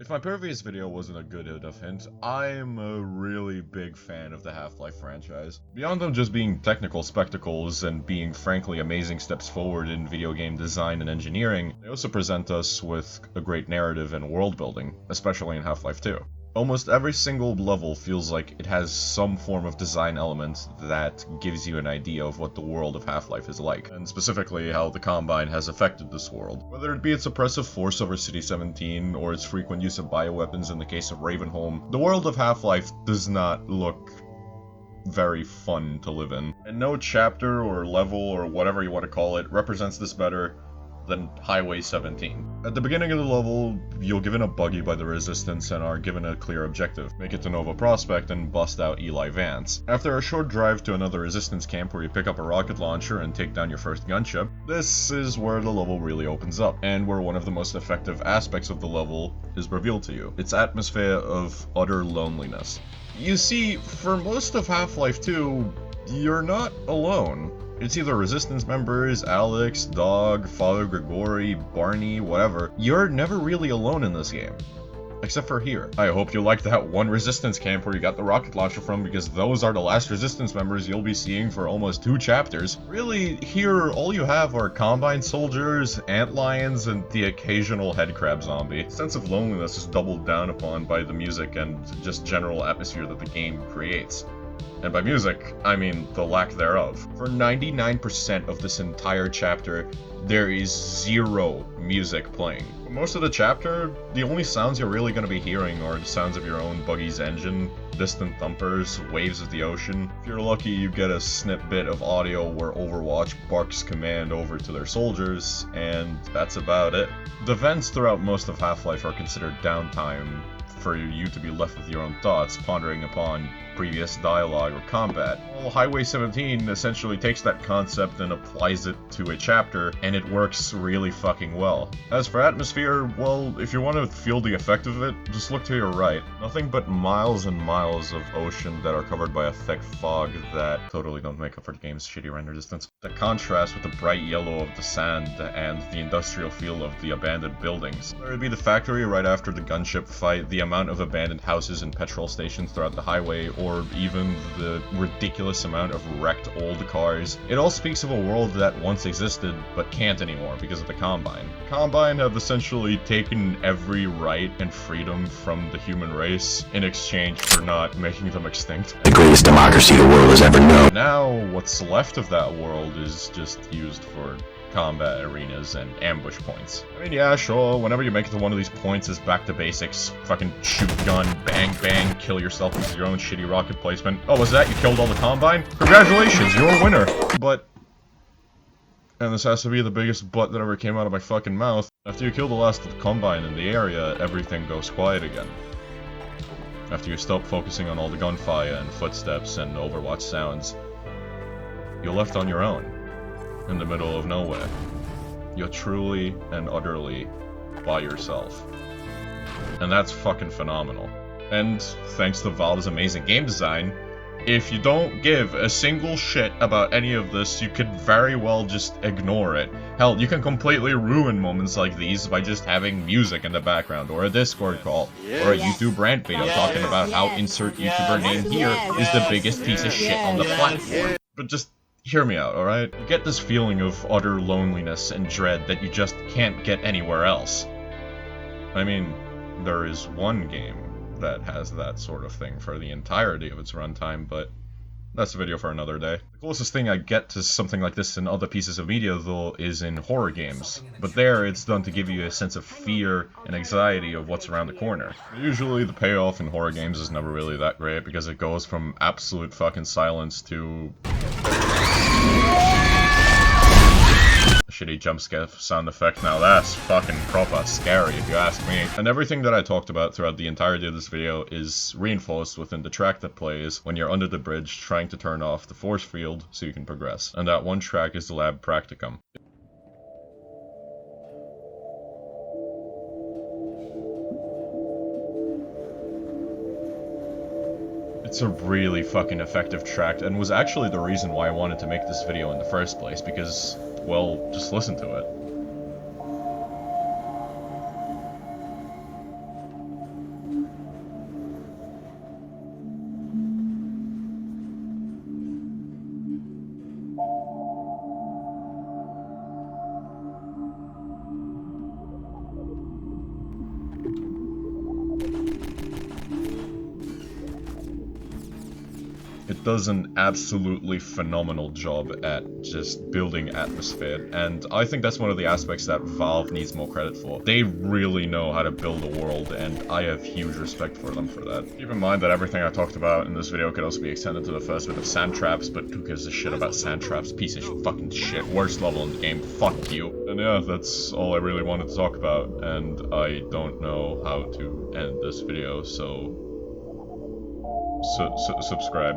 If my previous video wasn't a good enough hint, I'm a really big fan of the Half-Life franchise. Beyond them just being technical spectacles and being frankly amazing steps forward in video game design and engineering, they also present us with a great narrative and world building, especially in Half-Life 2. Almost every single level feels like it has some form of design element that gives you an idea of what the world of Half-Life is like, and specifically how the Combine has affected this world. Whether it be its oppressive force over City-17, or its frequent use of bioweapons in the case of Ravenholm, the world of Half-Life does not look very fun to live in. And no chapter or level or whatever you want to call it represents this better than Highway 17. At the beginning of the level, you're given a buggy by the Resistance and are given a clear objective: make it to Nova Prospect and bust out Eli Vance. After a short drive to another Resistance camp where you pick up a rocket launcher and take down your first gunship, this is where the level really opens up, and where one of the most effective aspects of the level is revealed to you: its atmosphere of utter loneliness. You see, for most of Half-Life 2, you're not alone. It's either Resistance members, Alex, Dog, Father Grigori, Barney, whatever. You're never really alone in this game. Except for here. I hope you liked that one Resistance camp where you got the rocket launcher from, because those are the last Resistance members you'll be seeing for almost 2 chapters. Really, here all you have are Combine soldiers, antlions, and the occasional headcrab zombie. The sense of loneliness is doubled down upon by the music and just general atmosphere that the game creates. And by music, I mean the lack thereof. For 99% of this entire chapter, there is zero music playing. For most of the chapter, the only sounds you're really going to be hearing are the sounds of your own buggy's engine, distant thumpers, waves of the ocean. If you're lucky, you get a snippet of audio where Overwatch barks command over to their soldiers, and that's about it. The vents throughout most of Half-Life are considered downtime for you to be left with your own thoughts, pondering upon previous dialogue or combat. Well, Highway 17 essentially takes that concept and applies it to a chapter, and it works really fucking well. As for atmosphere, well, if you want to feel the effect of it, just look to your right. Nothing but miles and miles of ocean that are covered by a thick fog that totally don't make up for the game's shitty render distance. The contrast with the bright yellow of the sand and the industrial feel of the abandoned buildings. Whether it be the factory right after the gunship fight, the amount of abandoned houses and petrol stations throughout the highway, or even the ridiculous amount of wrecked old cars. It all speaks of a world that once existed, but can't anymore because of the Combine. The Combine have essentially taken every right and freedom from the human race in exchange for not making them extinct. The greatest democracy the world has ever known. Now, what's left of that world is just used for combat arenas and ambush points. I mean, yeah, sure, whenever you make it to one of these points is back to basics. Fucking shoot gun, bang bang, kill yourself with your own shitty rocket placement. Oh, was that? You killed all the Combine? Congratulations, you're a winner! But, and this has to be the biggest but that ever came out of my fucking mouth, after you kill the last Combine in the area, everything goes quiet again. After you stop focusing on all the gunfire and footsteps and Overwatch sounds, you're left on your own. In the middle of nowhere. You're truly and utterly by yourself. And that's fucking phenomenal. And thanks to Valve's amazing game design, if you don't give a single shit about any of this, you could very well just ignore it. Hell, you can completely ruin moments like these by just having music in the background, or a Discord call, or a YouTube rant video talking about how insert YouTuber name here is the biggest piece of shit on the platform. But just hear me out, alright? You get this feeling of utter loneliness and dread that you just can't get anywhere else. I mean, there is one game that has that sort of thing for the entirety of its runtime, but that's a video for another day. The closest thing I get to something like this in other pieces of media, though, is in horror games. But there, it's done to give you a sense of fear and anxiety of what's around the corner. Usually, the payoff in horror games is never really that great, because it goes from absolute fucking silence to a shitty jumpscare sound effect. Now that's fucking proper scary if you ask me. And everything that I talked about throughout the entirety of this video is reinforced within the track that plays when you're under the bridge trying to turn off the force field so you can progress. And that one track is the Lab Practicum. It's a really fucking effective track, and was actually the reason why I wanted to make this video in the first place, because, well, just listen to it. it does an absolutely phenomenal job at just building atmosphere, and I think that's one of the aspects that Valve needs more credit for. They really know how to build a world, and I have huge respect for them for that. Keep in mind that everything I talked about in this video could also be extended to the first bit of sand traps, but who gives a shit about sand traps? Piece of fucking shit. Worst level in the game. Fuck you. And yeah, that's all I really wanted to talk about, and I don't know how to end this video, so subscribe.